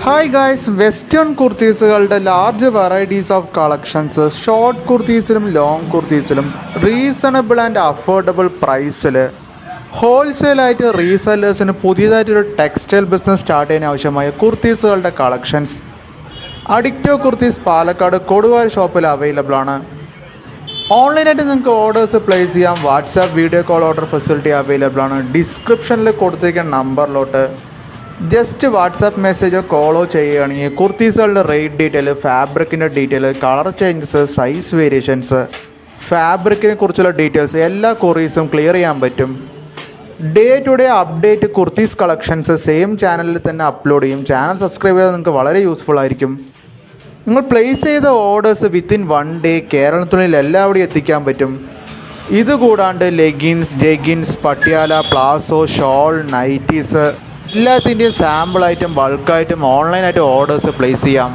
Hi guys, western കുർത്തീസുകളുടെ large varieties of collections short കുർത്തീസിലും long കുർത്തീസിലും റീസണബിൾ ആൻഡ് അഫോർഡബിൾ പ്രൈസിൽ ഹോൾസെയിലായിട്ട് റീസെല്ലേഴ്സിന് പുതിയതായിട്ടൊരു ടെക്സ്റ്റൈൽ ബിസിനസ് സ്റ്റാർട്ട് ചെയ്യാൻ ആവശ്യമായ കുർത്തീസുകളുടെ കളക്ഷൻസ് അഡിക്റ്റോ കുർത്തീസ് പാലക്കാട് കൊടുവായൂർ ഷോപ്പിൽ അവൈലബിൾ ആണ്. ഓൺലൈനായിട്ട് നിങ്ങൾക്ക് ഓർഡേഴ്സ് പ്ലേസ് ചെയ്യാം. WhatsApp video call order facility available ആണ്. ഡിസ്ക്രിപ്ഷനിൽ കൊടുത്തിരിക്കുന്ന നമ്പറിലോട്ട് ജസ്റ്റ് വാട്സാപ്പ് മെസ്സേജോ കോളോ ചെയ്യുകയാണെങ്കിൽ കുർത്തീസുകളുടെ റേറ്റ് ഡീറ്റെയിൽ, ഫാബ്രിക്കിൻ്റെ detail, colour changes, size variations, ഫാബ്രിക്കിനെ കുറിച്ചുള്ള ഡീറ്റെയിൽസ് എല്ലാ കൊറീസും ക്ലിയർ ചെയ്യാൻ പറ്റും. Day to day update kurtis collections same ചാനലിൽ തന്നെ അപ്ലോഡ് ചെയ്യും. ചാനൽ സബ്സ്ക്രൈബ് ചെയ്താൽ നിങ്ങൾക്ക് വളരെ യൂസ്ഫുൾ ആയിരിക്കും. നിങ്ങൾ പ്ലേസ് ചെയ്ത ഓർഡേഴ്സ് വിത്തിൻ 1 ഡേ കേരളത്തിനുള്ളിൽ എല്ലാവിടെയും എത്തിക്കാൻ പറ്റും. ഇതുകൂടാണ്ട് leggings, jeggings, Patiala, palazzo, shawl, nighties എല്ലാത്തിൻ്റെയും സാമ്പിളായിട്ടും ബൾക്കായിട്ടും ഓൺലൈനായിട്ട് ഓർഡേഴ്സ് പ്ലേസ് ചെയ്യാം.